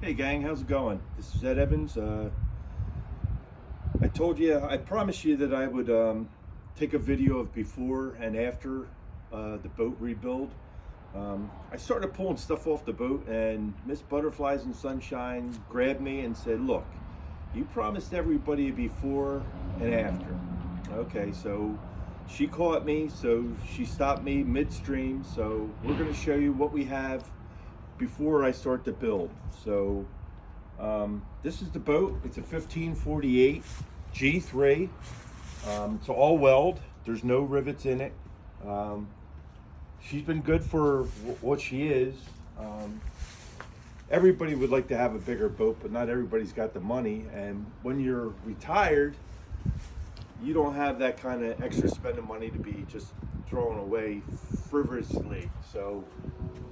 Hey gang, how's it going? This is Ed Evans. I promised you that I would take a video of before and after the boat rebuild. I started pulling stuff off the boat, and Miss Butterflies and Sunshine grabbed me and said, look, you promised everybody a before and after. Okay, so she caught me, so she stopped me midstream. So we're going to show you what we have before I start the build. So this is the boat. It's a 1548 G3. It's all weld. There's no rivets in it. She's been good for what she is. Everybody would like to have a bigger boat, but not everybody's got the money. And when you're retired, you don't have that kind of extra spending money to be just throwing away frivolously. So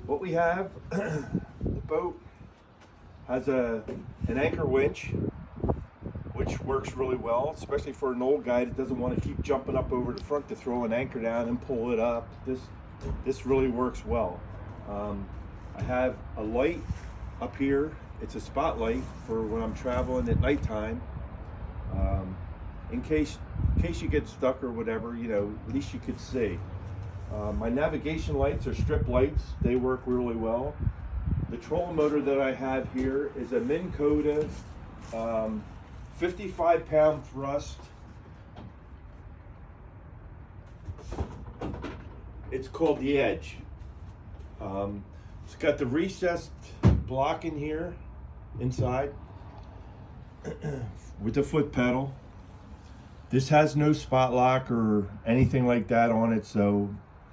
what we have, the boat has an anchor winch, which works really well, especially for an old guy that doesn't want to keep jumping up over the front to throw an anchor down and pull it up. This really works well. I have a light up here. It's a spotlight for when I'm traveling at nighttime. In case you get stuck or whatever, you know, at least you could see. My navigation lights are strip lights. They work really well. The trolling motor that I have here is a Minn Kota 55-pound thrust. It's called the Edge. It's got the recessed block in here inside with the foot pedal. This has no spot lock or anything like that on it, so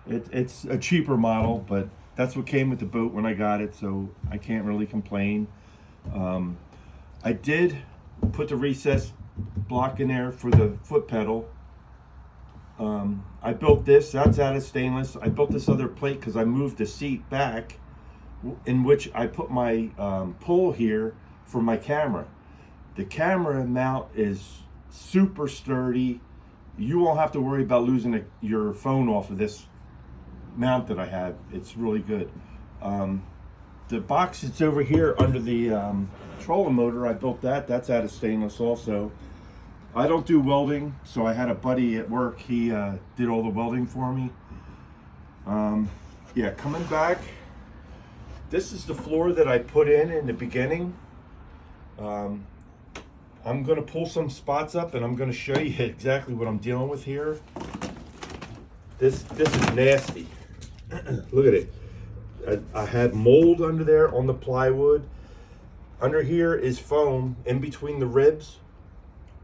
it's a cheaper model, but that's what came with the boat when I got it, so I can't really complain. I did put the recessed block in there for the foot pedal. I built this, that's out of stainless. I built this other plate because I moved the seat back, in which I put my pole here for my camera. The camera mount is super sturdy. You won't have to worry about losing your phone off of this mount that I have. It's really good. The box that's over here under the trolling motor, I built that. That's out of stainless also. I don't do welding, so I had a buddy at work. He did all the welding for me. Yeah, coming back, this is the floor that I put in the beginning. I'm going to pull some spots up and I'm going to show you exactly what I'm dealing with here. This is nasty. Look at it. I had mold under there on the plywood. Under here is foam in between the ribs.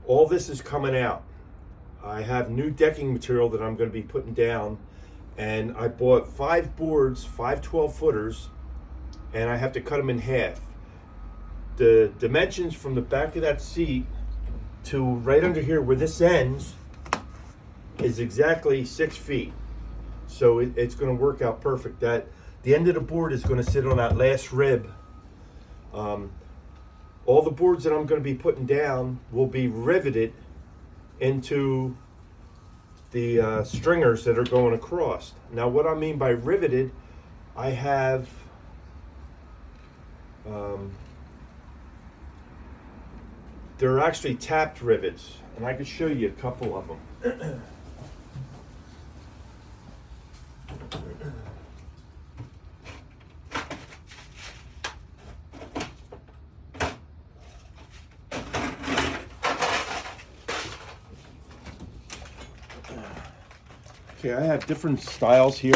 All this is coming out. I have new decking material that I'm going to be putting down, and I bought 5 boards, 5 12-footers, and I have to cut them in half. The dimensions from the back of that seat to right under here where this ends is exactly 6 feet. So it's going to work out perfect. That the end of the board is going to sit on that last rib. All the boards that I'm going to be putting down will be riveted into the stringers that are going across. Now, what I mean by riveted, I have they're actually tapped rivets, and I could show you a couple of them. Okay, I have different styles here.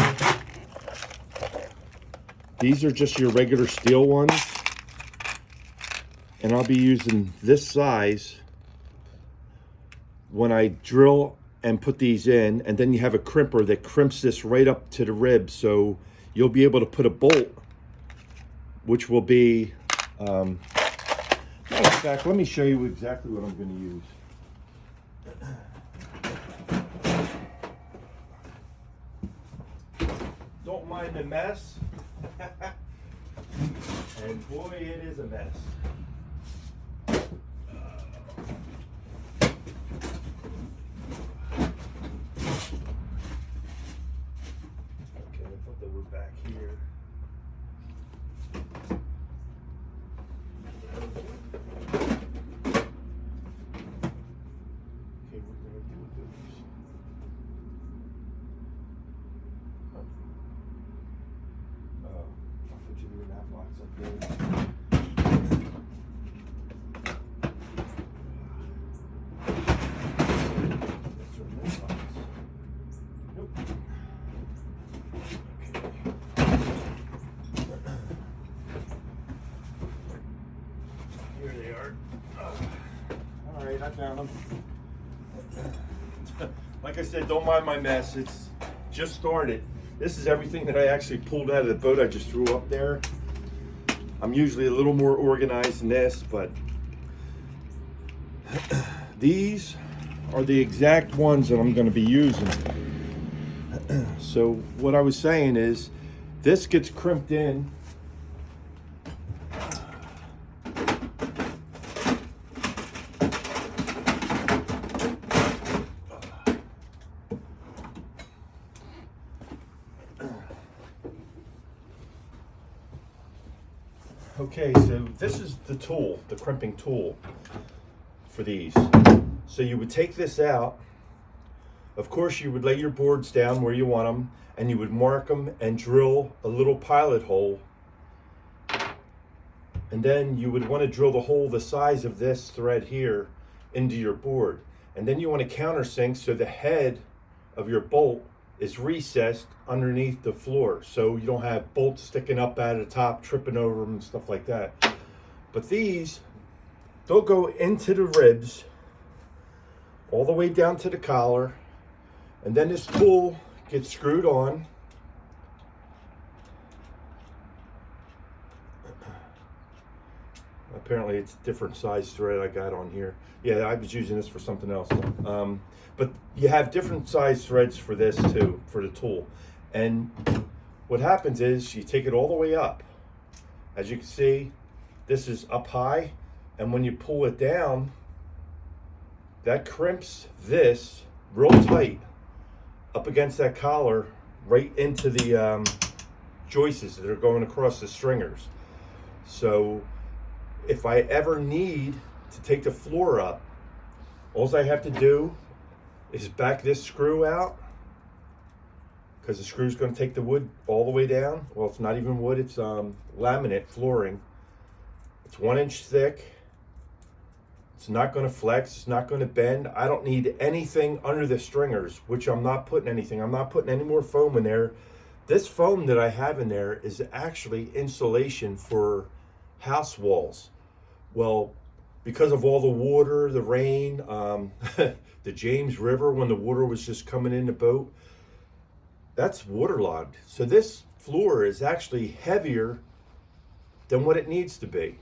These are just your regular steel ones, and I'll be using this size when I drill and put these in. And then you have a crimper that crimps this right up to the rib, so you'll be able to put a bolt, which will be matter of fact, let me show you exactly what I'm going to use. Don't mind the mess. And boy, it is a mess. back here. start. All right, I found them. Like I said, don't mind my mess. It's just started. This is everything that I actually pulled out of the boat I just threw up there. I'm usually a little more organized than this, but these are the exact ones that I'm going to be using. So what I was saying is, this gets crimped in. Okay, so this is the tool, the crimping tool for these. So you would take this out. Of course, you would lay your boards down where you want them, and you would mark them and drill a little pilot hole. And then you would want to drill the hole the size of this thread here into your board. And then you want to countersink so the head of your bolt is recessed underneath the floor, so you don't have bolts sticking up out of the top, tripping over them and stuff like that. But these, they'll go into the ribs all the way down to the collar, and then this tool gets screwed on. Apparently it's different size thread I got on here. Yeah, I was using this for something else. But you have different size threads for this too, for the tool. And what happens is you take it all the way up. As you can see, this is up high, and when you pull it down, that crimps this real tight up against that collar right into the joists that are going across the stringers. So if I ever need to take the floor up, all I have to do is back this screw out, because the screw's going to take the wood all the way down. Well, it's not even wood, it's laminate flooring. It's 1 inch thick. It's not going to flex, it's not going to bend. I don't need anything under the stringers, which I'm not putting anything. I'm not putting any more foam in there. This foam that I have in there is actually insulation for house walls. Well, because of all the water, the rain, the James River, when the water was just coming in the boat, that's waterlogged. So this floor is actually heavier than what it needs to be.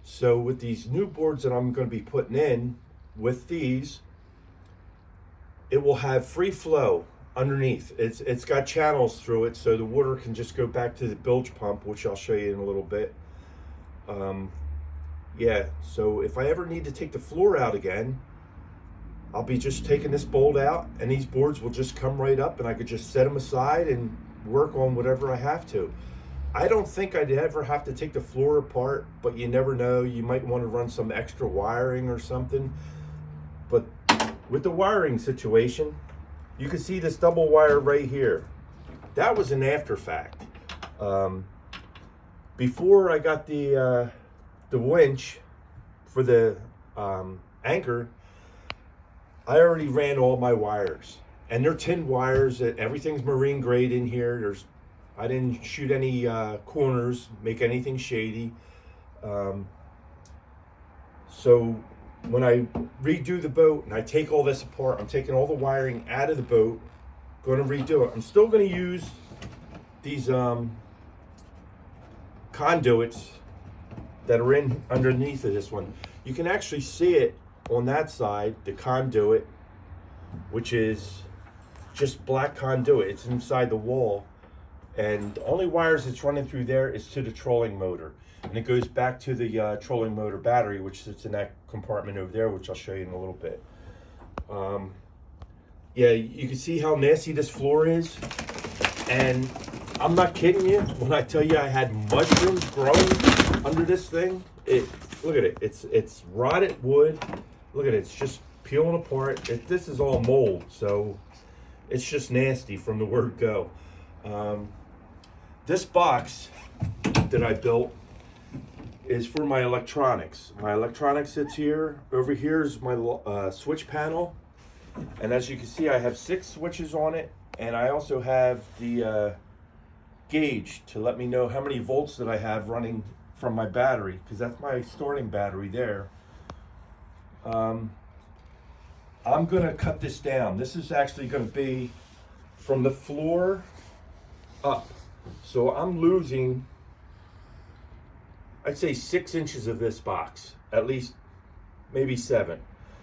So with these new boards that I'm going to be putting in with these, it will have free flow underneath. It's got channels through it, so the water can just go back to the bilge pump, which I'll show you in a little bit. Yeah, so if I ever need to take the floor out again, I'll be just taking this bolt out, and these boards will just come right up, and I could just set them aside and work on whatever I have to. I don't think I'd ever have to take the floor apart, but you never know. You might want to run some extra wiring or something. But with the wiring situation, you can see this double wire right here. That was an after fact. Before I got the winch for the anchor, I already ran all my wires, and they're tin wires. Everything's marine grade in here. I didn't shoot any corners, make anything shady. So when I redo the boat and I take all this apart, I'm taking all the wiring out of the boat, going to redo it. I'm still going to use these conduits that are in underneath of this one. You can actually see it on that side, the conduit, which is just black conduit. It's inside the wall, and the only wires it's running through there is to the trolling motor, and it goes back to the trolling motor battery, which sits in that compartment over there, which I'll show you in a little bit. Yeah, you can see how nasty this floor is, and I'm not kidding you when I tell you I had mushrooms growing under this thing. Look at it. It's rotted wood. Look at it. It's just peeling apart. This is all mold, so it's just nasty from the word go. This box that I built is for my electronics. My electronics sits here. Over here is my switch panel, and as you can see, I have 6 switches on it, and I also have the gauge to let me know how many volts that I have running from my battery, because that's my starting battery there. Um, I'm gonna cut this down. This is actually gonna be from the floor up. So I'm losing, I'd say 6 inches of this box, at least maybe 7.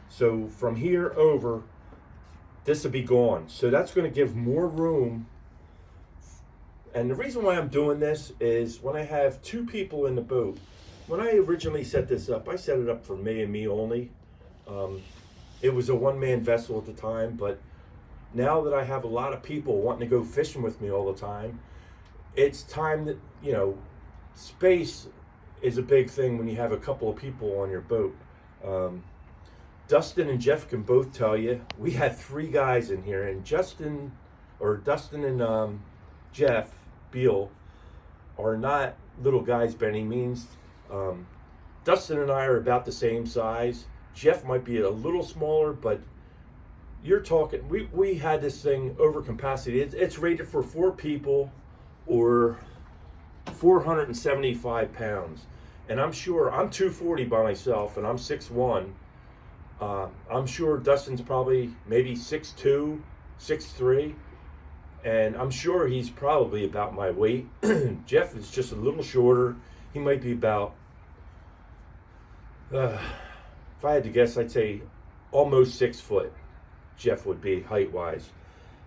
So from here over, this will be gone. So that's gonna give more room. And the reason why I'm doing this is when I have 2 people in the boat, when I originally set this up, I set it up for me and me only. It was a one-man vessel at the time, but now that I have a lot of people wanting to go fishing with me all the time, it's time that, space is a big thing when you have a couple of people on your boat. Dustin and Jeff can both tell you, we had 3 guys in here, and Dustin and Jeff Beal are not little guys by any means. Dustin and I are about the same size. Jeff might be a little smaller, but you're talking, we had this thing over capacity. It's rated for 4 people or 475 pounds. And I'm sure, I'm 240 by myself and I'm 6'1". I'm sure Dustin's probably maybe 6'2", 6'3". And I'm sure he's probably about my weight. Jeff is just a little shorter. He might be about, if I had to guess, I'd say almost 6 foot. Jeff would be height-wise.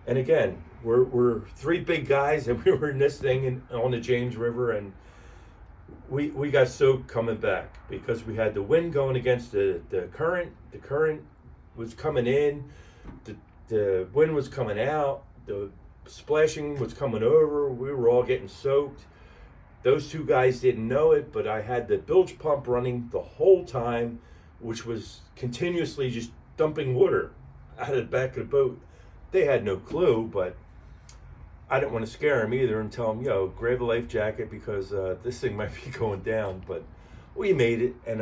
And again, we're 3 big guys, and we were in this thing on the James River, and we got soaked coming back because we had the wind going against the current. The current was coming in, the wind was coming out, the splashing was coming over. We were all getting soaked. Those 2 guys didn't know it, but I had the bilge pump running the whole time, which was continuously just dumping water out of the back of the boat. They had no clue, but I didn't want to scare them either and tell them, grab a life jacket because this thing might be going down. But we made it, and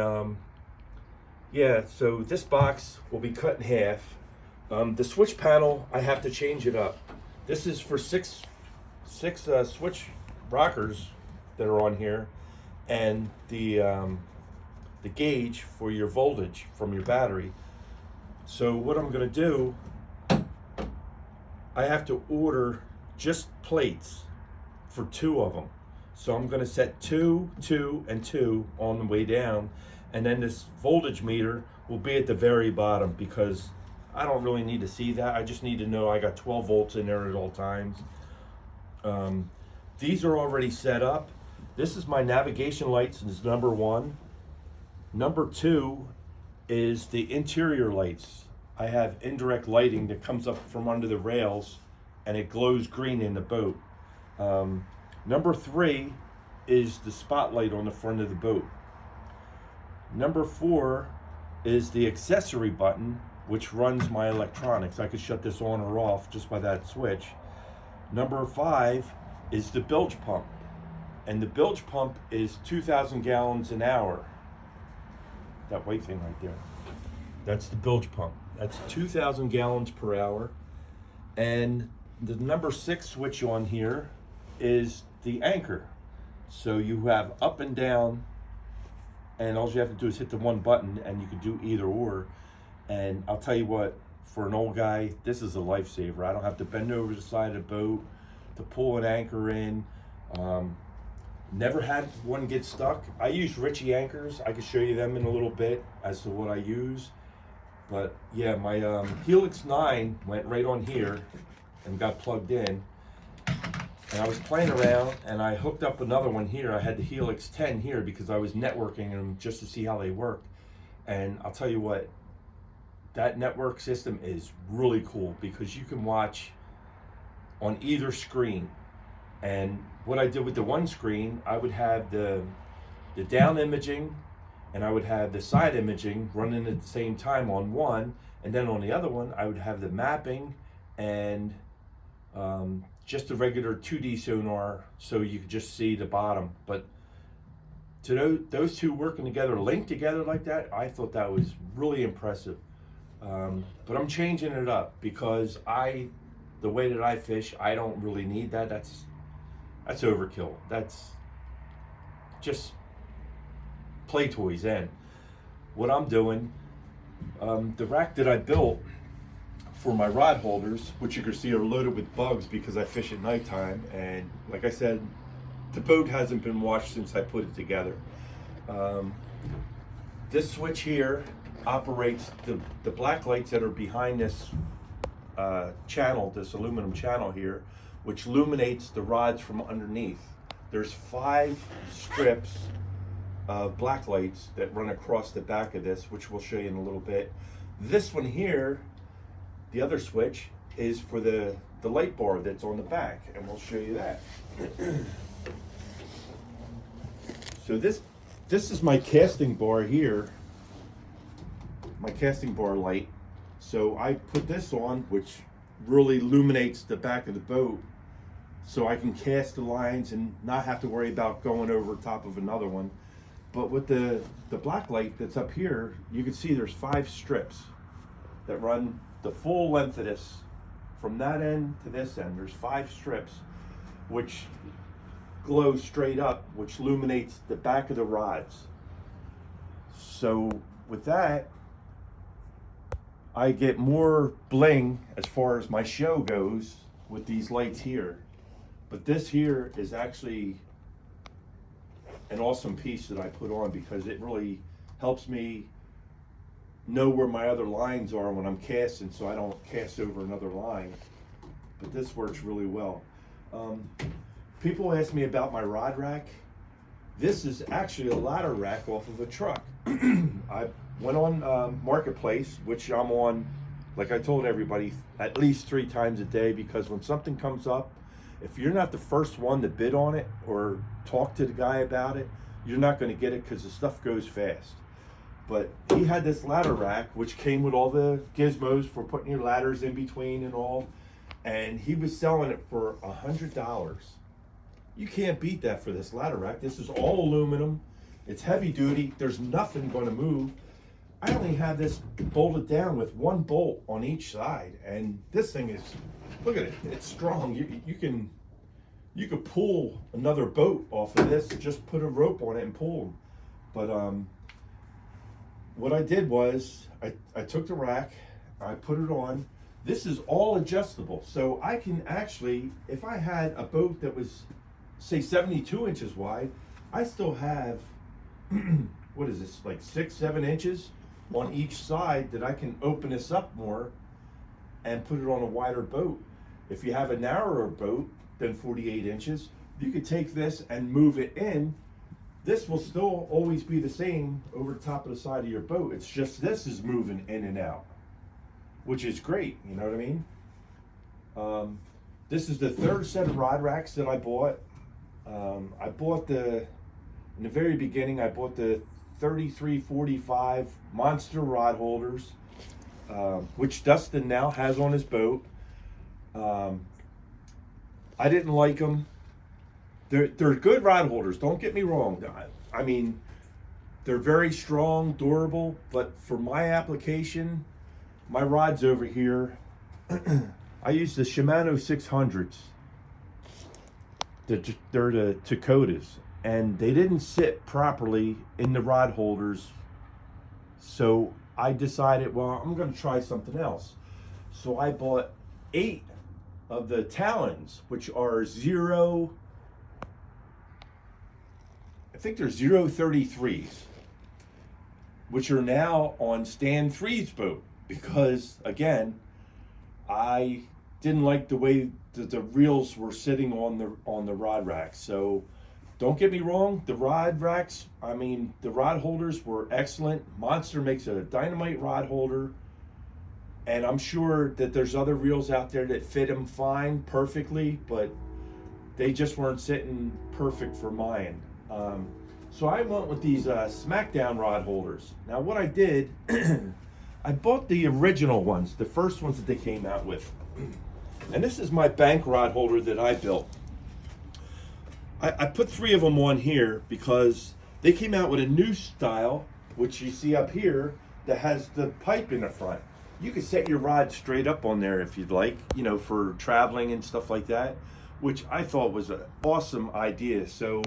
so this box will be cut in half. The switch panel, I have to change it up. This is for six switch rockers that are on here, and the gauge for your voltage from your battery. So what I'm going to do, I have to order just plates for 2 of them. So I'm going to set 2, 2, and 2 on the way down, and then this voltage meter will be at the very bottom because I don't really need to see that. I just need to know I got 12 volts in there at all times. These are already set up. This is my navigation lights, and it's number 1. Number 2 is the interior lights. I have indirect lighting that comes up from under the rails and it glows green in the boat. Number 3 is the spotlight on the front of the boat. Number 4 is the accessory button, which runs my electronics. I could shut this on or off just by that switch. Number 5 is the bilge pump. And the bilge pump is 2,000 gallons an hour. That white thing right there. That's the bilge pump. That's 2,000 gallons per hour. And the number 6 switch on here is the anchor. So you have up and down, and all you have to do is hit the one button, and you can do either or. And I'll tell you what, for an old guy, this is a lifesaver. I don't have to bend over the side of the boat to pull an anchor in. Never had one get stuck. I use Ritchie anchors. I can show you them in a little bit as to what I use. But yeah, my Helix 9 went right on here and got plugged in. And I was playing around and I hooked up another one here. I had the Helix 10 here because I was networking them just to see how they worked. And I'll tell you what, that network system is really cool because you can watch on either screen. And what I did with the one screen, I would have the down imaging and I would have the side imaging running at the same time on one, and then on the other one I would have the mapping and just a regular 2D sonar so you could just see the bottom. But to those two working together, linked together like that, I thought that was really impressive. But I'm changing it up because the way that I fish, I don't really need that. That's overkill. That's just play toys. And what I'm doing The rack that I built for my rod holders, which you can see are loaded with bugs because I fish at nighttime, and like I said, the boat hasn't been washed since I put it together. This switch here operates the black lights that are behind this channel, this aluminum channel here, which illuminates the rods from underneath. There's 5 strips of black lights that run across the back of this, which we'll show you in a little bit. This one here, the other switch, is for the light bar that's on the back, and we'll show you that. So this is my casting bar here, my casting bar light. So I put this on, which really illuminates the back of the boat, so I can cast the lines and not have to worry about going over top of another one. But with the black light that's up here, you can see there's 5 strips that run the full length of this. From that end to this end, there's 5 strips which glow straight up, which illuminates the back of the rods. So with that, I get more bling as far as my show goes with these lights here. But this here is actually an awesome piece that I put on because it really helps me know where my other lines are when I'm casting, so I don't cast over another line. But this works really well. People ask me about my rod rack. This is actually a ladder rack off of a truck. I went on Marketplace, which I'm on, like I told everybody, at least 3 times a day, because when something comes up, if you're not the first one to bid on it or talk to the guy about it, you're not going to get it because the stuff goes fast. But he had this ladder rack, which came with all the gizmos for putting your ladders in between and all, and he was selling it for $100. You can't beat that for this ladder rack. This is all aluminum. It's heavy duty. There's nothing going to move. I only have this bolted down with 1 bolt on each side, and this thing is, look at it, it's strong. You can pull another boat off of this. Just put a rope on it and pull them. But what I did was I took the rack, I put it on. This is all adjustable, so I can actually, if I had a boat that was, say, 72 inches wide, I still have what is this, like 6-7 inches on each side that I can open this up more and put it on a wider boat. If you have a narrower boat than 48 inches, you could take this and move it in. This will still always be the same over the top of the side of your boat. It's just this is moving in and out, which is great, you know what I mean? This is the 3rd set of rod racks that I bought. I bought in the very beginning, I bought the 3345 monster rod holders, which Dustin now has on his boat. I didn't like them. They're good rod holders, don't get me wrong. I mean, they're very strong, durable, but for my application, my rods over here, I use the Shimano 600s. They're the Takotas, and they didn't sit properly in the rod holders, so I decided, well, I'm going to try something else. So I bought 8 of the Talons, which are I think they're 033s, which are now on Stan 3's boat, because again, I didn't like the way that the reels were sitting on the rod rack. So don't get me wrong, the rod racks, I mean, the rod holders were excellent. Monster makes a dynamite rod holder, and I'm sure that there's other reels out there that fit them fine, perfectly, but they just weren't sitting perfect for mine. So I went with these Smackdown rod holders. Now what I did, I bought the original ones, the first ones that they came out with. And this is my bank rod holder that I built. I put 3 of them on here because they came out with a new style, which you see up here, that has the pipe in the front. You can set your rod straight up on there if you'd like, you know, for traveling and stuff like that, which I thought was an awesome idea. So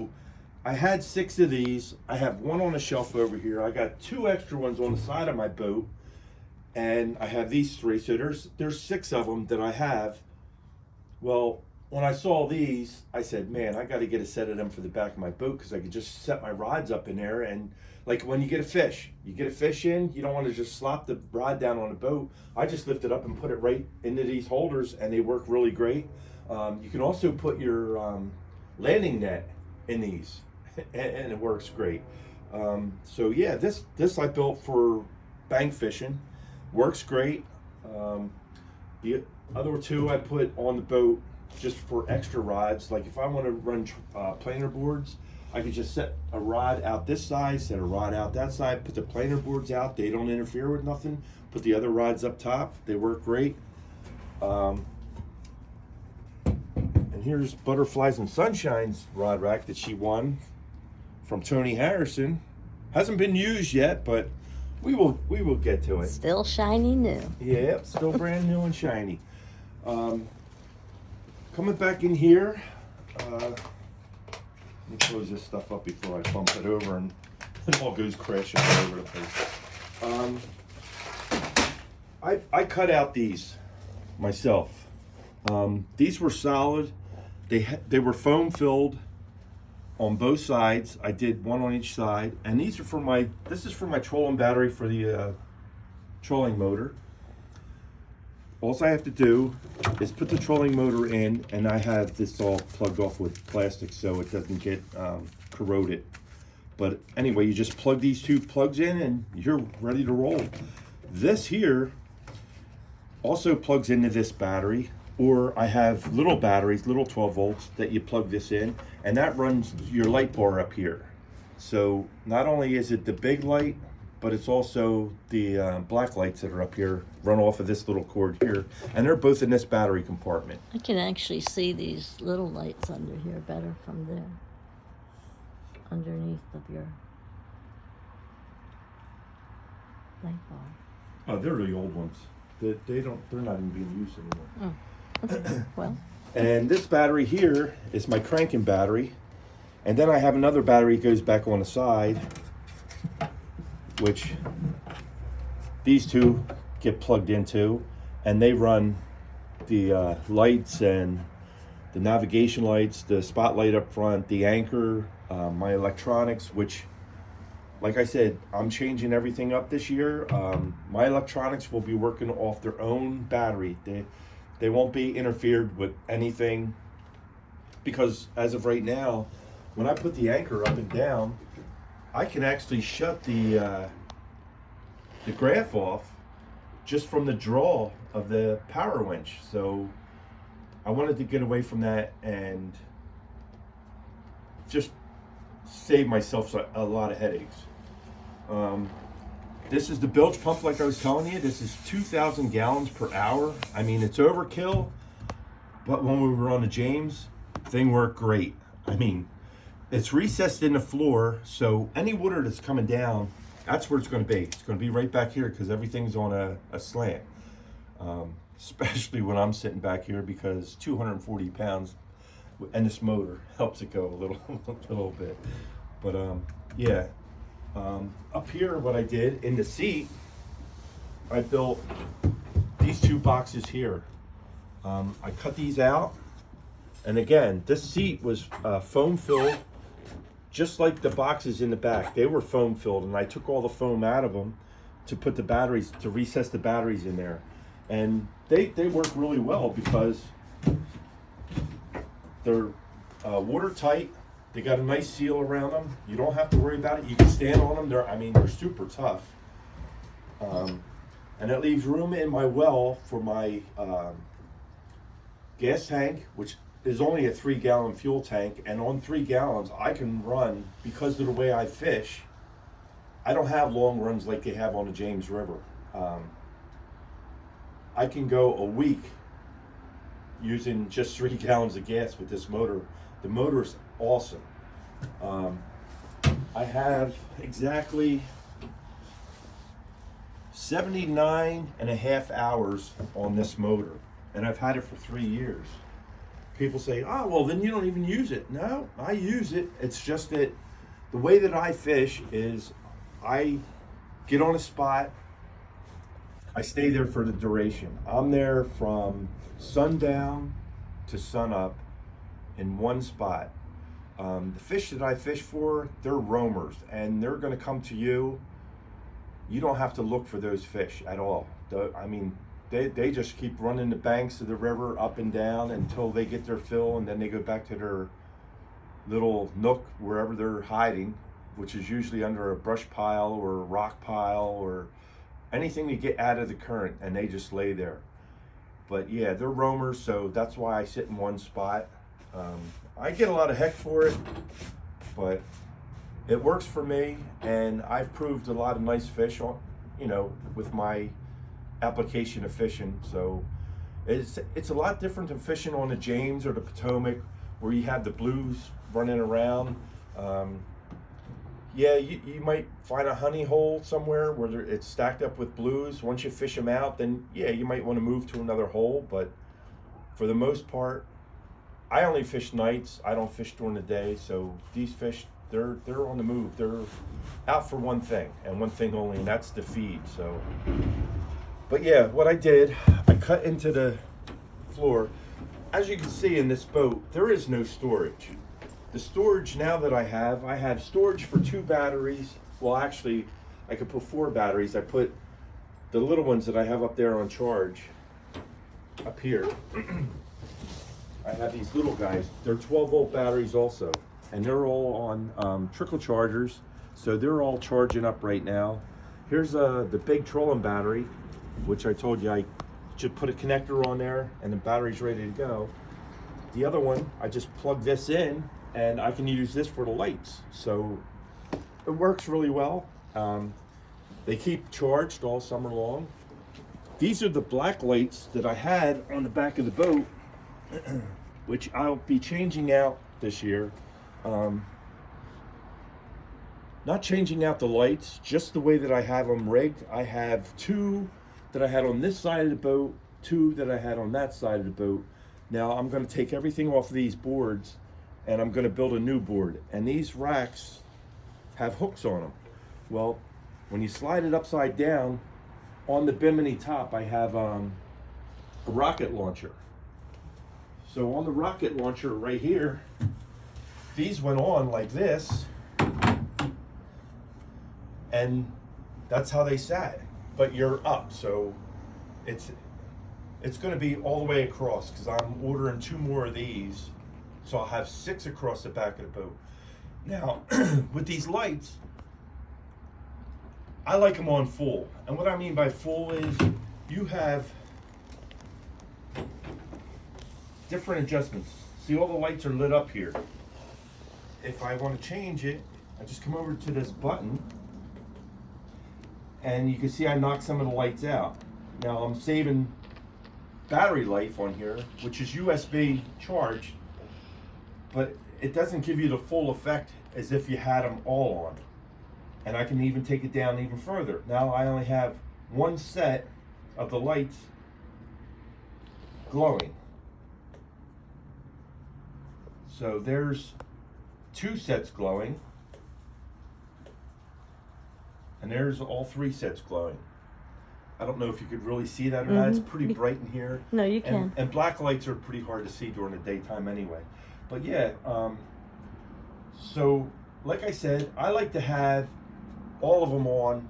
I had 6 of these. I have 1 on a shelf over here. I got 2 extra ones on the side of my boat. and I have these three. So there's 6 of them that I have. Well, when I saw these, I said, man, I got to get a set of them for the back of my boat because I could just set my rods up in there. And like when you get a fish in, you don't want to just slop the rod down on the boat. I just lift it up and put it right into these holders, and they work really great. You can also put your landing net in these, and it works great. So yeah, this I built for bank fishing, works great. The other 2 I put on the boat just for extra rods. Like if I want to run planer boards, I could just set a rod out this side, set a rod out that side, put the planer boards out. They don't interfere with nothing. Put the other rods up top. They work great. And here's Butterflies and Sunshine's rod rack that she won from Tony Harrison. Hasn't been used yet, but we will get to it. Still shiny new. Yep, still brand new and shiny. Coming back in here, let me close this stuff up before I bump it over and it all goes crashing all over the place. I cut out these myself. These were solid. They were foam filled on both sides. I did one on each side, and these are this is for my trolling battery for the trolling motor. All I have to do is put the trolling motor in, and I have this all plugged off with plastic so it doesn't get corroded. But anyway, you just plug these 2 plugs in and you're ready to roll. This here also plugs into this battery, or I have little batteries, little 12 volts that you plug this in, and that runs your light bar up here. So not only is it the big light, but it's also the black lights that are up here run off of this little cord here, and they're both in this battery compartment. I can actually see these little lights under here better from there, underneath of your light bar. Oh, they're the old ones. They're not even being used anymore. Oh, okay. Well, and this battery here is my cranking battery, and then I have another battery that goes back on the side, which these 2 get plugged into, and they run the lights and the navigation lights, the spotlight up front, the anchor, my electronics, which, like I said, I'm changing everything up this year. My electronics will be working off their own battery. They won't be interfered with anything, because as of right now, when I put the anchor up and down, I can actually shut the graph off just from the draw of the power winch. So I wanted to get away from that and just save myself a lot of headaches. This is the bilge pump, like I was telling you. This is 2,000 gallons per hour. I mean, it's overkill, but when we were on the James, thing worked great. I mean, it's recessed in the floor, so any water that's coming down, that's where it's going to be. It's going to be right back here because everything's on a slant. Especially when I'm sitting back here, because 240 pounds and this motor helps it go a little bit. But yeah. Up here, what I did in the seat, I built these 2 boxes here. I cut these out, and again, this seat was foam filled, just like the boxes in the back. They were foam filled, and I took all the foam out of them to put the batteries, to recess the batteries in there. And they work really well because they're watertight. They got a nice seal around them. You don't have to worry about it. You can stand on them. They're super tough. And it leaves room in my well for my gas tank, which is only a 3-gallon fuel tank. And on 3 gallons, I can run, because of the way I fish, I don't have long runs like they have on the James River. I can go a week using just 3 gallons of gas with this motor. The motor's awesome. I have exactly 79 and a half hours on this motor, and I've had it for 3 years. People say, oh, well, then you don't even use it. No, I use it. It's just that the way that I fish is I get on a spot, I stay there for the duration. I'm there from sundown to sunup in one spot. The fish that I fish for, they're roamers, and they're going to come to you. You don't have to look for those fish at all. They just keep running the banks of the river up and down until they get their fill, and then they go back to their little nook wherever they're hiding, which is usually under a brush pile or a rock pile or anything to get out of the current, and they just lay there. But yeah, they're roamers, so that's why I sit in one spot. I get a lot of heck for it, but it works for me, and I've proved a lot of nice fish on, with my application of fishing. So it's a lot different than fishing on the James or the Potomac, where you have the blues running around. Yeah, you might find a honey hole somewhere where it's stacked up with blues. Once you fish them out, then yeah, you might want to move to another hole. But for the most part, I only fish nights. I don't fish during the day. So these fish, they're on the move. They're out for one thing and one thing only, and that's the feed. So, but yeah, what I did, I cut into the floor. As you can see in this boat, there is no storage. The storage now that I have storage for 2 batteries. Well, actually, I could put 4 batteries. I put the little ones that I have up there on charge up here. I have these little guys. They're 12-volt batteries also, and they're all on trickle chargers, so they're all charging up right now. Here's the big trolling battery, which I told you I should put a connector on there, and the battery's ready to go. The other one, I just plug this in, and I can use this for the lights. So it works really well. They keep charged all summer long. These are the black lights that I had on the back of the boat, which I'll be changing out this year. Not changing out the lights, just the way that I have them rigged. I have 2 that I had on this side of the boat, 2 that I had on that side of the boat. Now I'm going to take everything off of these boards, and I'm going to build a new board. And these racks have hooks on them. Well, when you slide it upside down, on the bimini top, I have a rocket launcher. So on the rocket launcher right here, these went on like this, and that's how they sat. But you're up, so it's going to be all the way across, because I'm ordering 2 more of these, so I'll have 6 across the back of the boat. Now, with these lights, I like them on full, and what I mean by full is you have different adjustments. See, all the lights are lit up here. If I want to change it, I just come over to this button, and you can see I knock some of the lights out. Now I'm saving battery life on here, which is USB charged, but it doesn't give you the full effect as if you had them all on. And I can even take it down even further. Now I only have 1 set of the lights glowing. So there's 2 sets glowing, and there's all 3 sets glowing. I don't know if you could really see that or not. It's pretty bright in here. No, you can. And black lights are pretty hard to see during the daytime anyway. But yeah, so like I said, I like to have all of them on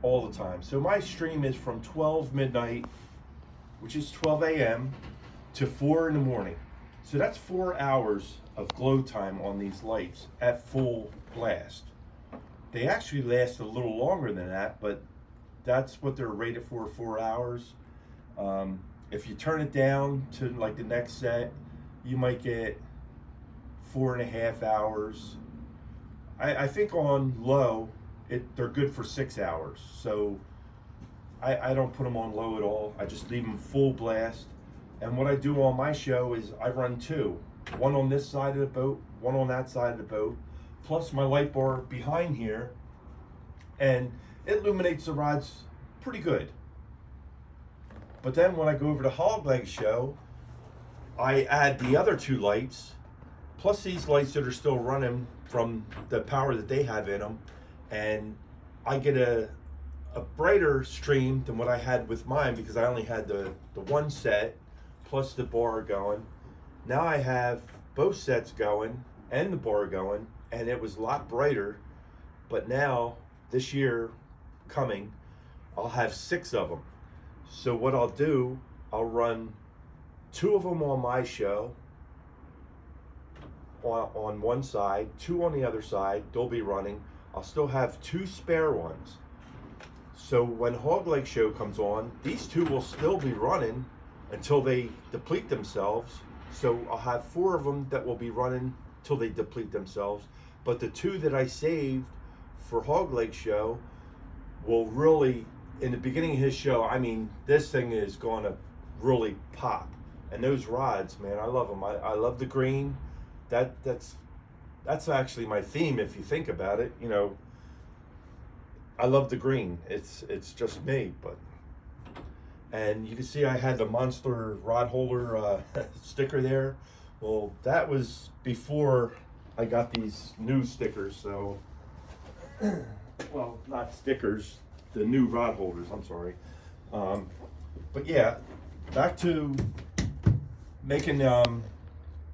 all the time. So my stream is from 12 midnight, which is 12 a.m. to 4 in the morning. So that's 4 hours of glow time on these lights at full blast. They actually last a little longer than that, but that's what they're rated for, 4 hours. If you turn it down to like the next set, you might get 4.5 hours. I think on low, they're good for 6 hours. So I don't put them on low at all. I just leave them full blast. And what I do on my show is I run 2. One on this side of the boat, one on that side of the boat, plus my light bar behind here. And it illuminates the rods pretty good. But then when I go over to Hog Leg Show, I add the other 2 lights, plus these lights that are still running from the power that they have in them, and I get a a brighter stream than what I had with mine, because I only had the one set plus the bar going. Now I have both sets going and the bar going, and it was a lot brighter. But now, this year coming, I'll have 6 of them. So what I'll do, I'll run 2 of them on my show on one side, 2 on the other side. They'll be running. I'll still have 2 spare ones. So when Hog Leg Show comes on, these 2 will still be running until they deplete themselves. So I'll have 4 of them that will be running till they deplete themselves. But the 2 that I saved for Hog Leg Show will really, in the beginning of his show, I mean, this thing is going to really pop. And those rods, man, I love them. I love the green. That's actually my theme, if you think about it. You know, I love the green. It's just me. But, and you can see I had the monster rod holder sticker there. Well, that was before I got these new stickers. So, well, not stickers, the new rod holders, I'm sorry. But yeah, back to making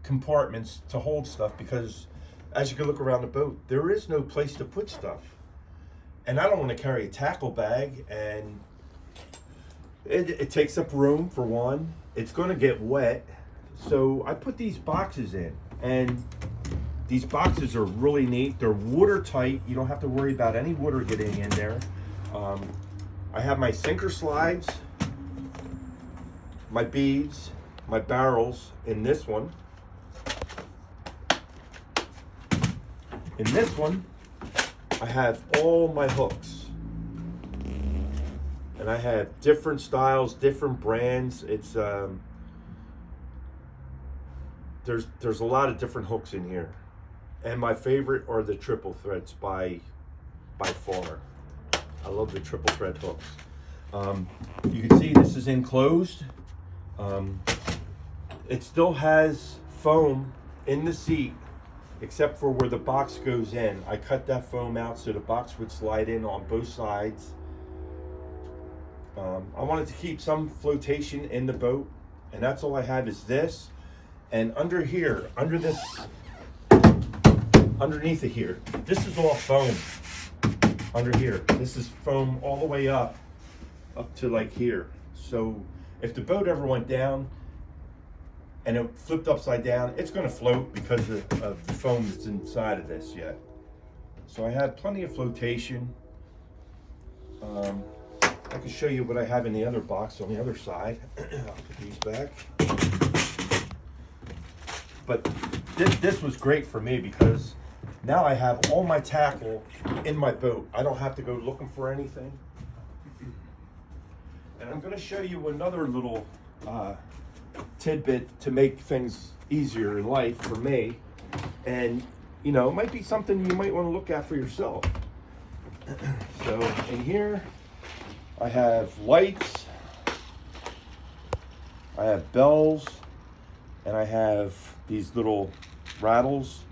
compartments to hold stuff, because as you can look around the boat, there is no place to put stuff. And I don't want to carry a tackle bag, and it takes up room for one. It's going to get wet. So I put these boxes in, and these boxes are really neat. They're watertight. You don't have to worry about any water getting in there. I have my sinker slides, my beads, my barrels in this one. In this one, I have all my hooks. And I have different styles, different brands. It's there's a lot of different hooks in here. And my favorite are the triple threads by far. I love the triple thread hooks. You can see this is enclosed. It still has foam in the seat, except for where the box goes in. I cut that foam out so the box would slide in on both sides. I wanted to keep some flotation in the boat, and that's all I have is this. And under here, underneath it here, this is all foam. Under here, this is foam all the way up to like here. So if the boat ever went down and it flipped upside down, it's going to float because of the foam that's inside of this yet. So I have plenty of flotation. I can show you what I have in the other box on the other side. I'll put these back. But this was great for me, because now I have all my tackle in my boat. I don't have to go looking for anything. And I'm going to show you another little tidbit to make things easier in life for me. And, you know, it might be something you might want to look at for yourself. So in here, I have lights, I have bells, and I have these little rattles.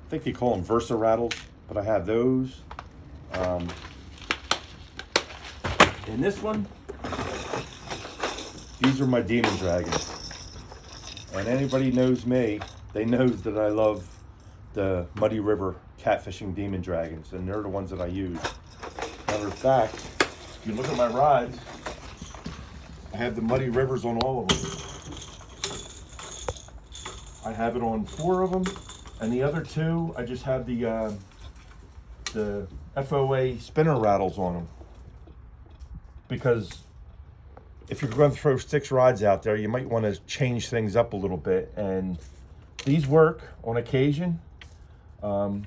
I think you call them Versa rattles, but I have those. In this one, these are my demon dragons. And anybody knows me, they know that I love the Muddy River catfishing demon dragons, and they're the ones that I use. Matter of fact, if you look at my rods, I have the Muddy Rivers on all of them. I have it on 4 of them, and the other 2, I just have the FOA spinner rattles on them. Because if you're going to throw 6 rods out there, you might want to change things up a little bit. And these work on occasion. Like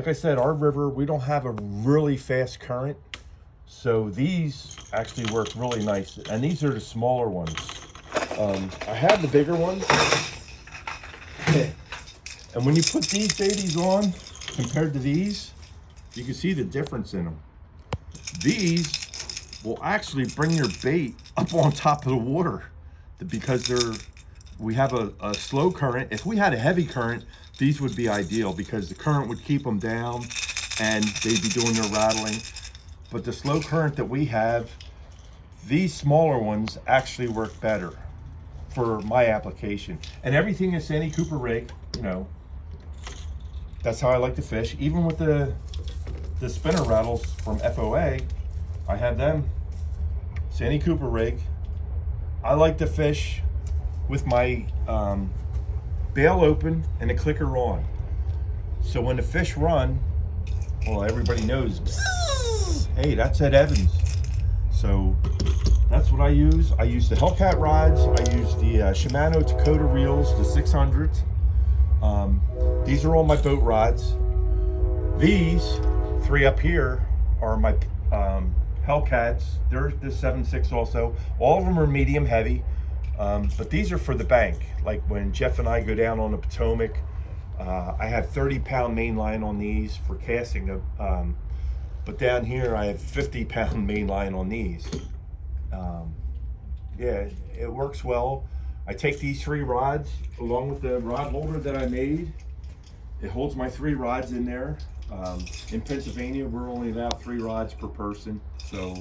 I said, our river, we don't have a really fast current. So these actually work really nice. And these are the smaller ones. I have the bigger ones. And when you put these babies on compared to these, you can see the difference in them. These will actually bring your bait up on top of the water, because we have a slow current. If we had a heavy current, these would be ideal, because the current would keep them down and they'd be doing their rattling. but the slow current that we have, these smaller ones actually work better for my application. And everything is Sandy Cooper rig, you know, that's how I like to fish. Even with the spinner rattles from FOA, I have them Sandy Cooper rig. I like to fish with my bail open and the clicker on. So when the fish run, well, everybody knows, hey, that's Ed Evans. So that's what I use. I use the Hellcat rods. I use the Shimano Dakota reels, the 600s. These are all my boat rods. These three up here are my Hellcats. They're the 7.6 also. All of them are medium heavy, but these are for the bank. Like when Jeff and I go down on the Potomac, I have 30-pound main line on these for casting them. But down here I have 50-pound main line on these. Yeah, it works well. I take these three rods along with the rod holder that I made. It holds my three rods in there. In Pennsylvania, we're only allowed 3 rods per person. So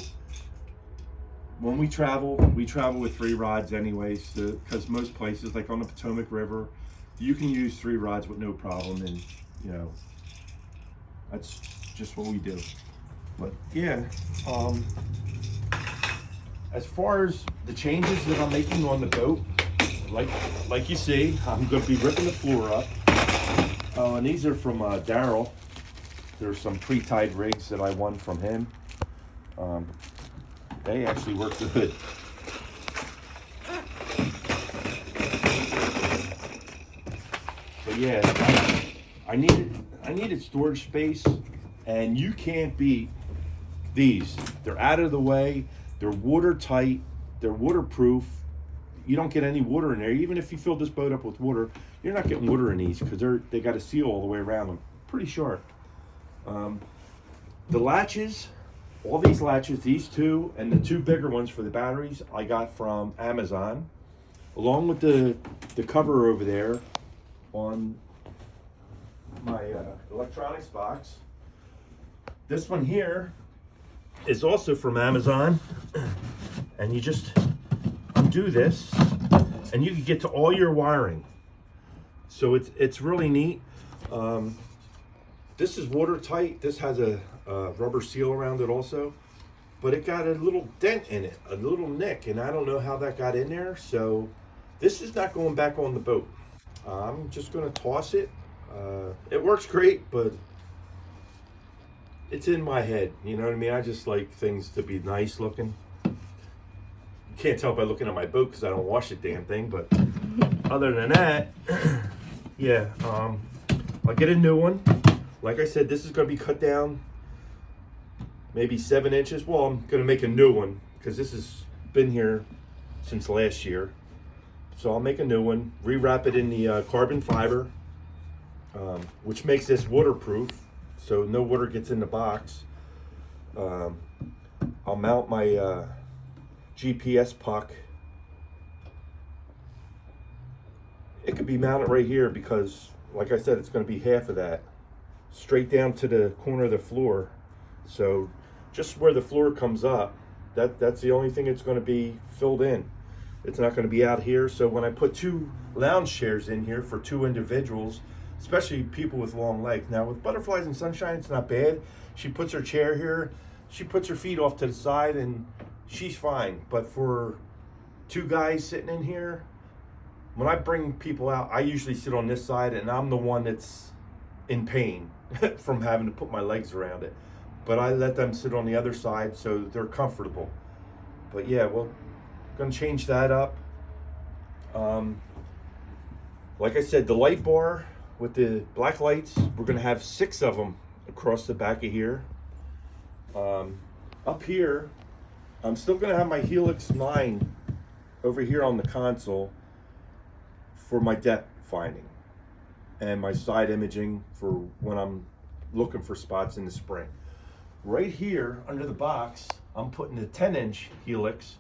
when we travel with 3 rods anyways, because most places, like on the Potomac River, you can use 3 rods with no problem, and you know, that's just what we do. But yeah, as far as the changes that I'm making on the boat, like you see, I'm going to be ripping the floor up. And these are from Daryl. There's some pre-tied rigs that I won from him. They actually work good. But yeah, I needed storage space, and you can't beat these. They're out of the way. They're watertight. They're waterproof. You don't get any water in there. Even if you fill this boat up with water, you're not getting water in these because they got a seal all the way around them. Pretty sharp. The latches, all these latches, these two and the 2 bigger ones for the batteries, I got from Amazon, along with the cover over there on my electronics box. This one here is also from Amazon, and you just undo this and you can get to all your wiring. So it's really neat. This is watertight. This has a rubber seal around it also, but it got a little dent in it, a little nick, and I don't know how that got in there. So this is not going back on the boat. I'm just going to toss it. It works great, but it's in my head. You know what I mean? I just like things to be nice looking. You can't tell by looking at my boat because I don't wash the damn thing, but other than that, yeah, I'll get a new one. Like I said, this is going to be cut down maybe 7 inches. Well, I'm going to make a new one because this has been here since last year. So I'll make a new one, rewrap it in the carbon fiber, which makes this waterproof, so no water gets in the box. I'll mount my GPS puck. It could be mounted right here because, like I said, it's going to be half of that, straight down to the corner of the floor. So just where the floor comes up, that's the only thing it's going to be filled in. It's not going to be out here. So when I put 2 lounge chairs in here for 2 individuals, especially people with long legs. Now with Butterflies and Sunshine, it's not bad. She puts her chair here, she puts her feet off to the side, and she's fine. But for 2 guys sitting in here, when I bring people out, I usually sit on this side, and I'm the one that's in pain from having to put my legs around it. But I let them sit on the other side so they're comfortable. But yeah, well, gonna change that up. Like I said, the light bar with the black lights, we're gonna have 6 of them across the back of here. Up here, I'm still gonna have my Helix 9 over here on the console for my depth finding and my side imaging for when I'm looking for spots in the spring. Right here under the box, I'm putting a 10-inch Helix,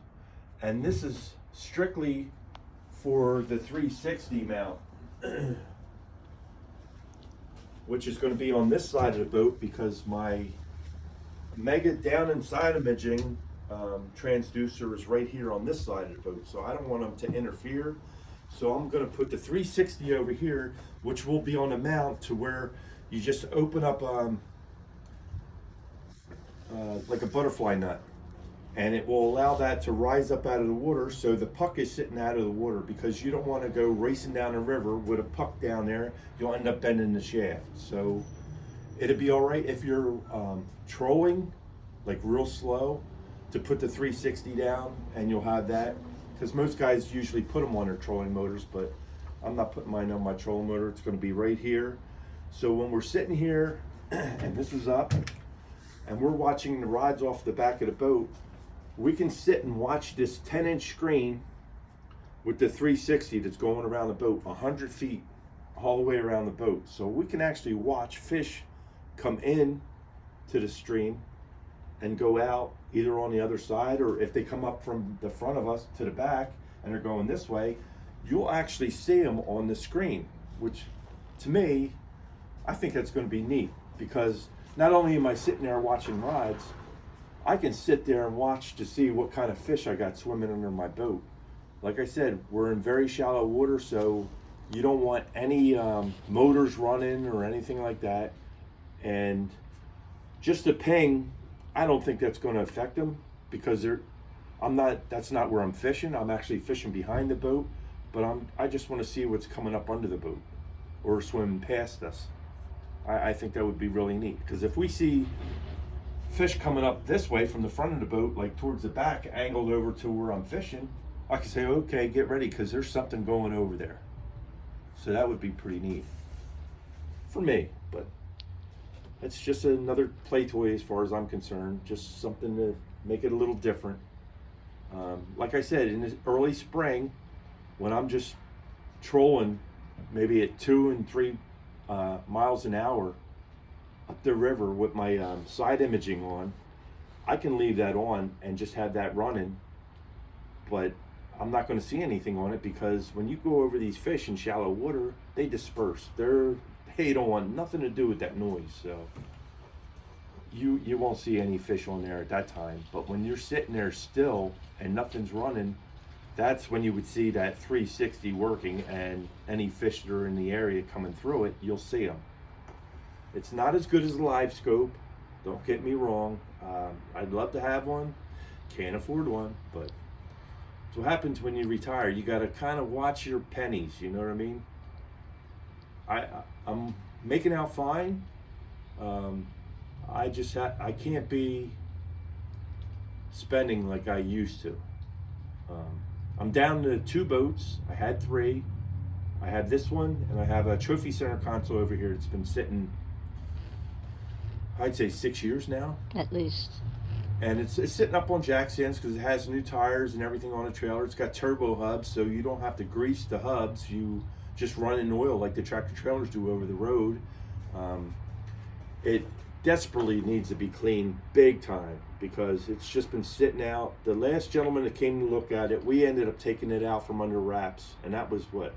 and this is strictly for the 360 mount, which is going to be on this side of the boat because my mega down inside imaging transducer is right here on this side of the boat, so I don't want them to interfere. So I'm going to put the 360 over here, which will be on a mount to where you just open up like a butterfly nut, and it will allow that to rise up out of the water, so the puck is sitting out of the water, because you don't want to go racing down the river with a puck down there. You'll end up bending the shaft. So it'd be all right if you're trolling like real slow to put the 360 down, and you'll have that, because most guys usually put them on their trolling motors, but I'm not putting mine on my trolling motor. It's going to be right here. So when we're sitting here and this is up and we're watching the rods off the back of the boat, we can sit and watch this 10-inch screen with the 360 that's going around the boat 100 feet all the way around the boat. So we can actually watch fish come in to the stream and go out either on the other side, or if they come up from the front of us to the back and they're going this way, you'll actually see them on the screen, which to me, I think that's going to be neat, because not only am I sitting there watching rods, I can sit there and watch to see what kind of fish I got swimming under my boat. Like I said, we're in very shallow water, so you don't want any motors running or anything like that. And just a ping, I don't think that's going to affect them, because that's not where I'm fishing. I'm actually fishing behind the boat, but I just want to see what's coming up under the boat or swimming past us. I think that would be really neat, because if we see fish coming up this way from the front of the boat, like towards the back, angled over to where I'm fishing, I can say, okay, get ready, because there's something going over there. So that would be pretty neat for me, but it's just another play toy as far as I'm concerned, just something to make it a little different. Like I said, in the early spring, when I'm just trolling maybe at 2 and 3 miles an hour up the river with my side imaging on, I can leave that on and just have that running, but I'm not going to see anything on it, because when you go over these fish in shallow water, they disperse. They don't want nothing to do with that noise, so you won't see any fish on there at that time. But when you're sitting there still and nothing's running, that's when you would see that 360 working, and any fish that are in the area coming through it, you'll see them. It's not as good as a live scope, don't get me wrong. I'd love to have one, can't afford one, but it's what happens when you retire. You got to kind of watch your pennies, you know what I mean? I'm making out fine. I can't be spending like I used to. I'm down to 2 boats. I had 3. I have this one, and I have a trophy center console over here that's been sitting, I'd say 6 years now. At least. And it's sitting up on jack stands, because it has new tires and everything on the trailer. It's got turbo hubs, so you don't have to grease the hubs. You just run in oil like the tractor trailers do over the road. It desperately needs to be cleaned big time, because it's just been sitting out. The last gentleman that came to look at it, we ended up taking it out from under wraps, and that was what,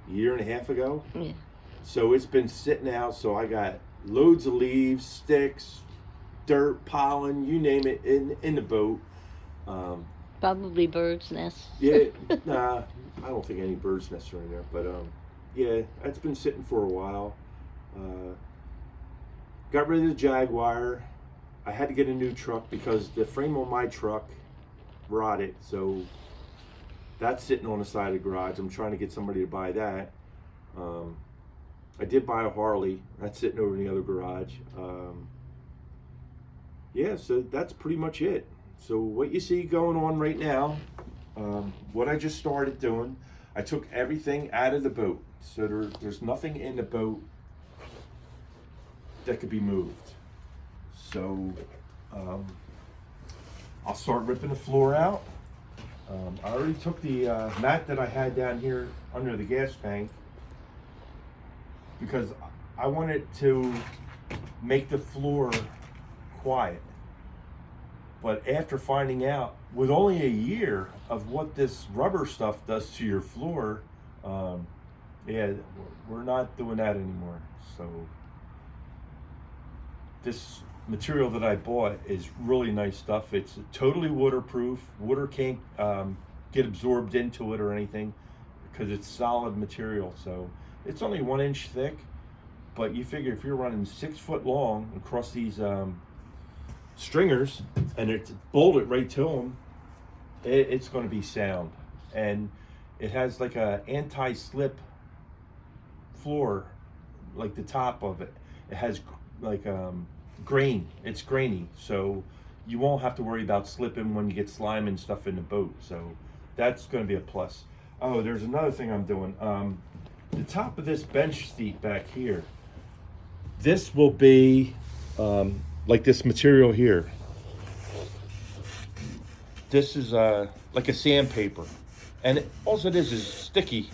a year and a half ago? Yeah. So it's been sitting out, so I got loads of leaves, sticks, dirt, pollen, you name it, in the boat. Probably birds' nests. Yeah, nah, I don't think any bird's nests are in there, but yeah, it's been sitting for a while. Got rid of the Jaguar. I had to get a new truck because the frame on my truck rotted, so that's sitting on the side of the garage. I'm trying to get somebody to buy that. I did buy a Harley. That's sitting over in the other garage. Yeah, so that's pretty much it. So what you see going on right now, what I just started doing, I took everything out of the boat. So there's nothing in the boat that could be moved. So I'll start ripping the floor out. I already took the mat that I had down here under the gas tank, because I wanted to make the floor quiet. But after finding out, with only a year of what this rubber stuff does to your floor, yeah, we're not doing that anymore. So this material that I bought is really nice stuff. It's totally waterproof. Water can't get absorbed into it or anything because it's solid material. So it's only 1 inch thick, but you figure if you're running 6 foot long across these stringers and it's bolted right to them, it's going to be sound. And it has like a anti-slip floor, like the top of it. It has like grain. It's grainy, so you won't have to worry about slipping when you get slime and stuff in the boat. So that's going to be a plus. Oh, there's another thing I'm doing. The top of this bench seat back here, this will be like this material here. This is like a sandpaper, and all it is sticky.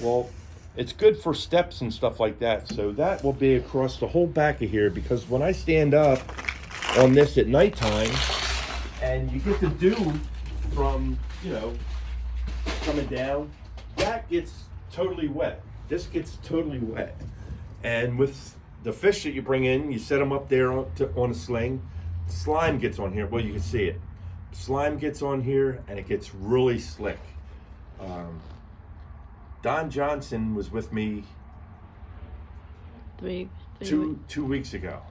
Well, it's good for steps and stuff like that. So that will be across the whole back of here, because when I stand up on this at nighttime and you get the dew from, you know, coming down, that gets totally wet. This gets totally wet. And with the fish that you bring in, you set them up there on a sling, slime gets on here. Well, you can see it. Slime gets on here and it gets really slick. Don Johnson was with me two weeks ago,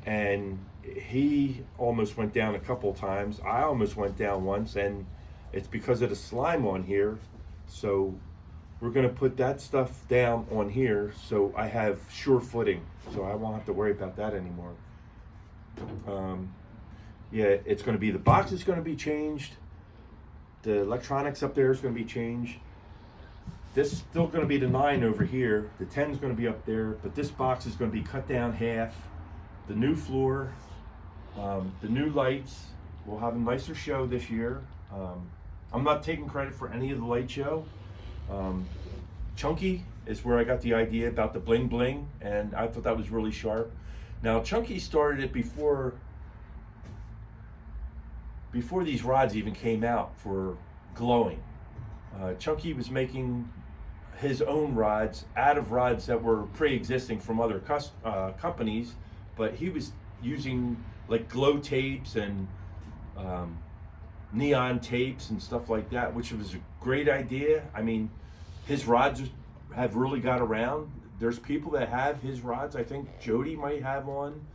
and he almost went down a couple times. I almost went down once, and it's because of the slime on here. So we're going to put that stuff down on here so I have sure footing, so I won't have to worry about that anymore. Yeah, it's going to be, the box is going to be changed. The electronics up there is going to be changed. This is still going to be the 9 over here. The 10 is going to be up there, but this box is going to be cut down half. The new floor, the new lights. We'll have a nicer show this year. I'm not taking credit for any of the light show. Chunky is where I got the idea about the bling bling, and I thought that was really sharp. Now, Chunky started it before these rods even came out for glowing. Chunky was making his own rods out of rods that were pre-existing from other companies, but he was using like glow tapes and neon tapes and stuff like that, which was a great idea. I mean, his rods have really got around. There's people that have his rods. I think Jody might have one.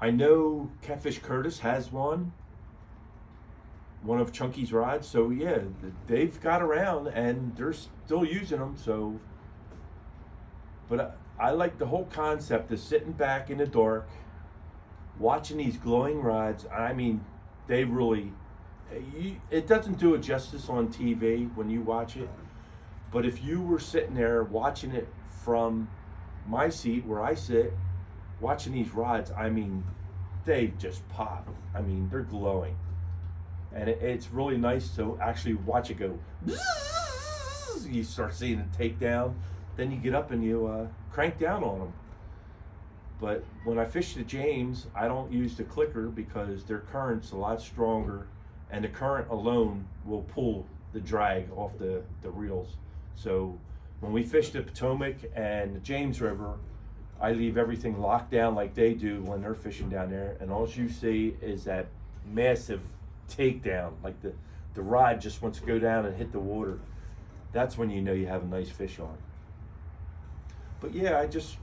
I know Catfish Curtis has one of Chunky's rods. So yeah, they've got around and they're still using them. So, but I like the whole concept of sitting back in the dark, watching these glowing rods. I mean, they really, it doesn't do it justice on TV when you watch it. But if you were sitting there watching it from my seat where I sit, watching these rods, I mean, they just pop. I mean, they're glowing. And it's really nice to actually watch it go. You start seeing it take down. Then you get up and you crank down on them. But when I fish the James, I don't use the clicker because their current's a lot stronger, and the current alone will pull the drag off the reels. So when we fish the Potomac and the James River, I leave everything locked down like they do when they're fishing down there, and all you see is that massive takedown, like the rod just wants to go down and hit the water. That's when you know you have a nice fish on. But yeah, I just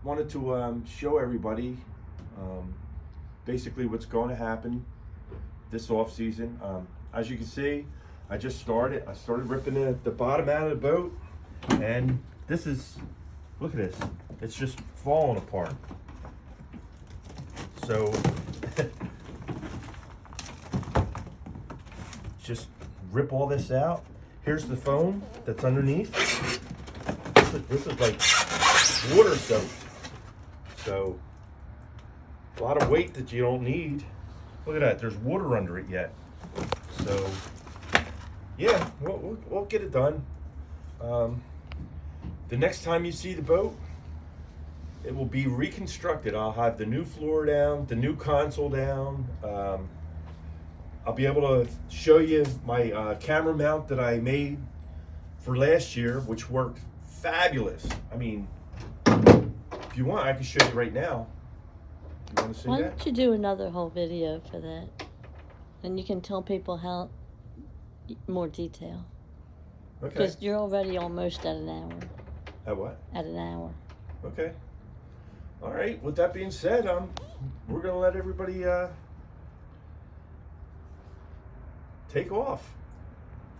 wanted to show everybody basically what's going to happen this off season. As you can see, I started ripping the bottom out of the boat, and this is, look at this, it's just falling apart. So just rip all this out. Here's the foam that's underneath. This is like water soaked. So a lot of weight that you don't need. Look at that, there's water under it yet. So yeah, we'll get it done. The next time you see the boat, it will be reconstructed. I'll have the new floor down, the new console down. I'll be able to show you my camera mount that I made for last year, which worked fabulous. I mean, you want, I can show you right now. You want to see Why that? don't you do another whole video for that? And you can tell people how more detail. Okay. Because you're already almost at an hour. At what? At an hour. Okay. All right. With that being said, we're gonna let everybody take off.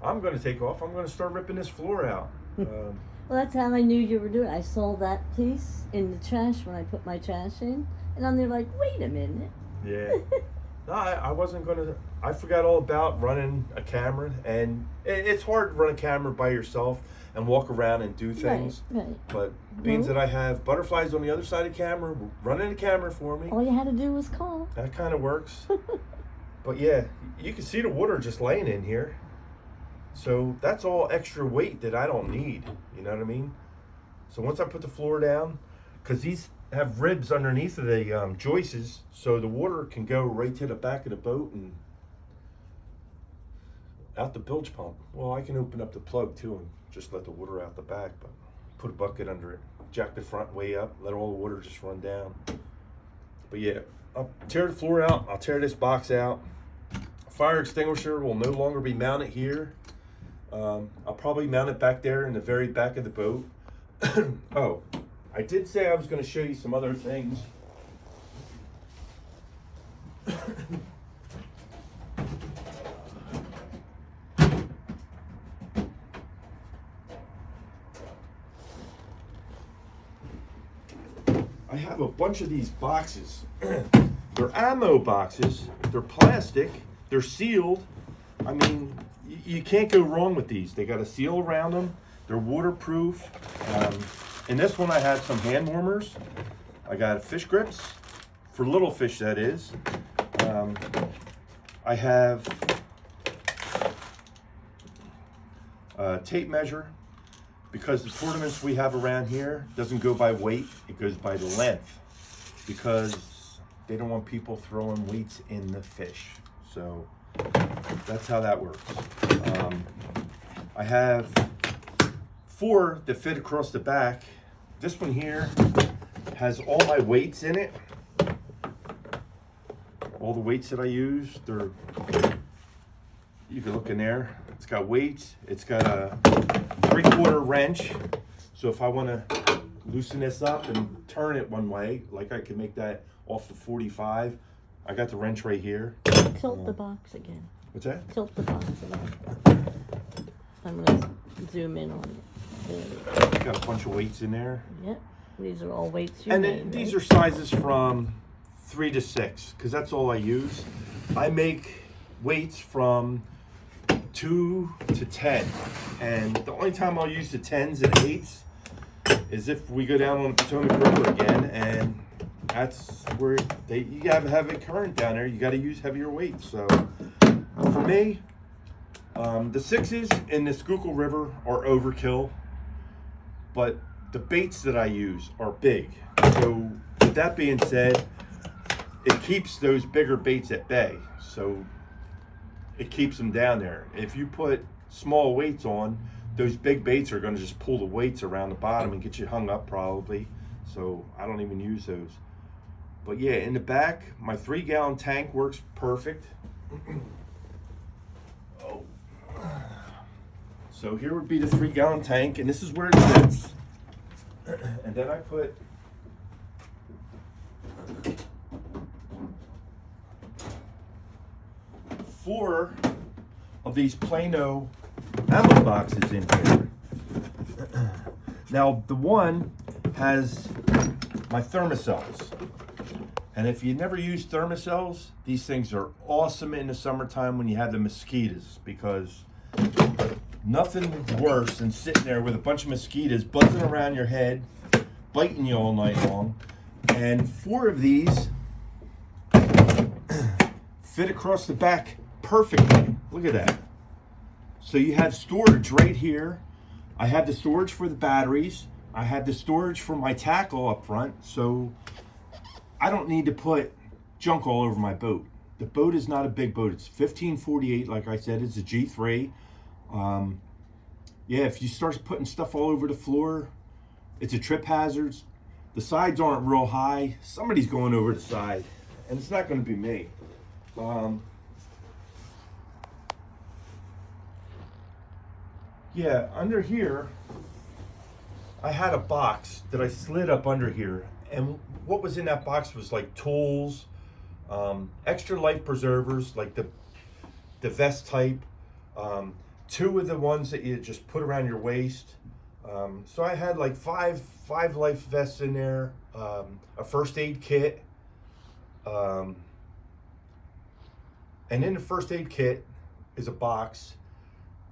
I'm gonna take off. I'm gonna start ripping this floor out. Well, that's how I knew you were doing it. I saw that piece in the trash when I put my trash in, and I'm there like, wait a minute. Yeah. No, I wasn't gonna. I forgot all about running a camera, and it's hard to run a camera by yourself and walk around and do things. Right. But being that I have butterflies on the other side of the camera, running the camera for me, All you had to do was call. that kind of works. But yeah, you can see the water just laying in here. So that's all extra weight that I don't need. You know what I mean? So once I put the floor down, because these have ribs underneath of the joists, so the water can go right to the back of the boat and out the bilge pump. Well, I can open up the plug too and just let the water out the back, but put a bucket under it, jack the front way up, let all the water just run down. But yeah, I'll tear the floor out, I'll tear this box out. Fire extinguisher will no longer be mounted here. I'll probably mount it back there in the very back of the boat. Oh, I did say I was going to show you some other things. I have a bunch of these boxes. They're ammo boxes. They're plastic. They're sealed. I mean, you can't go wrong with these. They got a seal around them. They're waterproof. In this one, I have some hand warmers. I got fish grips for little fish, that is. I have a tape measure, because the tournaments we have around here doesn't go by weight, it goes by the length, because they don't want people throwing weights in the fish. So that's how that works. I have 4 that fit across the back. This one here has all my weights in it. All the weights that I use, you can look in there. It's got weights. It's got a 3/4 wrench. So if I want to loosen this up and turn it one way, like I can make that off the 45, I got the wrench right here. Tilt the box again. What's that? Tilt the box again. I'm going to zoom in on it. There we go. Got a bunch of weights in there. Yep. These are all weights you And made, then these right? are sizes from 3 to 6, because that's all I use. I make weights from 2 to 10, and the only time I'll use the 10s and 8s is if we go down on the Potomac River again, and that's where you have a heavy current down there. You got to use heavier weights. So for me, the 6s in the Schuylkill River are overkill, but the baits that I use are big. So with that being said, it keeps those bigger baits at bay. So it keeps them down there. If you put small weights on, those big baits are going to just pull the weights around the bottom and get you hung up probably. So I don't even use those. But yeah, in the back, my 3-gallon tank works perfect. Oh. So here would be the 3-gallon tank, and this is where it sits. And then I put four of these Plano ammo boxes in here. Now the one has my thermocells, and if you never use thermocells, these things are awesome in the summertime when you have the mosquitoes, because nothing worse than sitting there with a bunch of mosquitoes buzzing around your head, biting you all night long. And 4 of these fit across the back perfectly. Look at that. So you have storage right here. I have the storage for the batteries. I have the storage for my tackle up front. So I don't need to put junk all over my boat. The boat is not a big boat. It's 1548, like I said. It's a G3. Yeah, if you start putting stuff all over the floor, it's a trip hazard. The sides aren't real high. Somebody's going over the side, and it's not going to be me. Yeah, under here, I had a box that I slid up under here, and what was in that box was like tools, extra life preservers, like the vest type, two of the ones that you just put around your waist. So I had like five life vests in there, a first aid kit, and in the first aid kit is a box.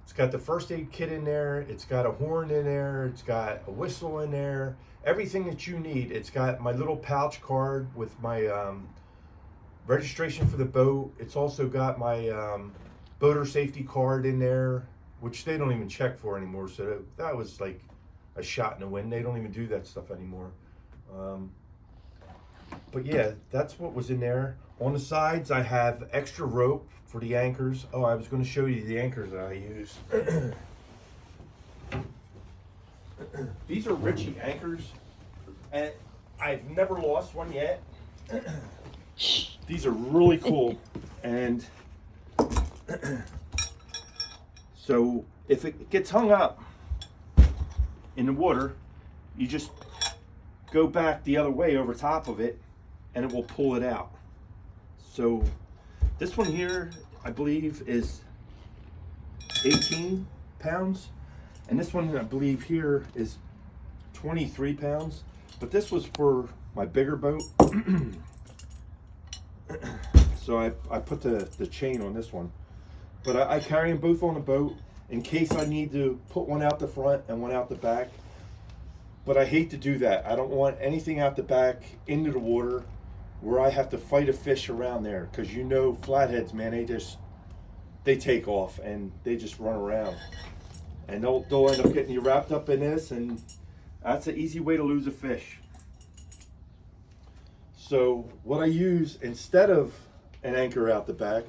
It's got the first aid kit in there, it's got a horn in there, it's got a whistle in there, everything that you need. It's got my little pouch card with my registration for the boat. It's also got my boater safety card in there, which they don't even check for anymore. So that was like a shot in the wind. They don't even do that stuff anymore. But yeah, that's what was in there. On the sides, I have extra rope for the anchors. Oh, I was going to show you the anchors that I use. These are Ritchie anchors, and I've never lost one yet. These are really cool, and so if it gets hung up in the water, you just go back the other way over top of it, and it will pull it out. So this one here, I believe, is 18 pounds, and this one, I believe, here is 23 pounds. But this was for my bigger boat. So I put the chain on this one. But I carry them both on the boat in case I need to put one out the front and one out the back. But I hate to do that. I don't want anything out the back into the water where I have to fight a fish around there, because you know flatheads, man, they take off and they just run around, and they'll end up getting you wrapped up in this, and that's an easy way to lose a fish. So what I use instead of an anchor out the back,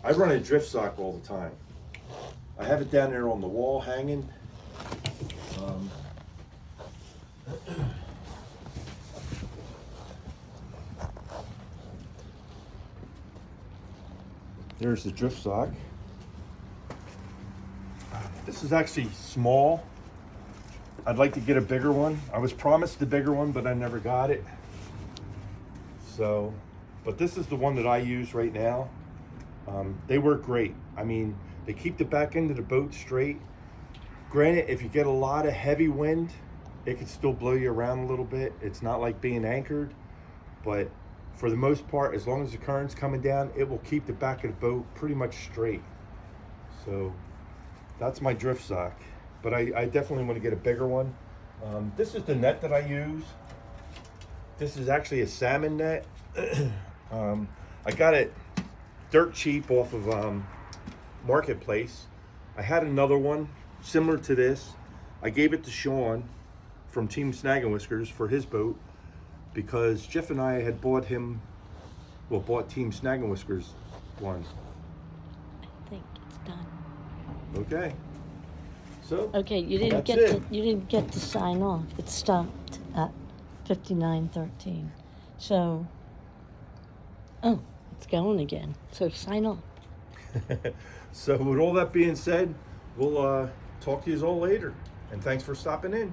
I run a drift sock all the time. I have it down there on the wall hanging. There's the drift sock. This is actually small. I'd like to get a bigger one. I was promised the bigger one, but I never got it. So, but this is the one that I use right now. They work great. I mean, they keep the back end of the boat straight. Granted, if you get a lot of heavy wind, it could still blow you around a little bit. It's not like being anchored, but for the most part, as long as the current's coming down, it will keep the back of the boat pretty much straight. So that's my drift sock. But I definitely want to get a bigger one. This is the net that I use. This is actually a salmon net. I got it dirt cheap off of Marketplace. I had another one similar to this. I gave it to Sean from Team Snag and Whiskers for his boat, because Jeff and I had bought Team Snag and Whiskers one. I think it's done. Okay. So Okay, you didn't get to sign off. It stopped at 59:13. So, oh, it's going again. So sign off. So with all that being said, we'll talk to you all later. And thanks for stopping in.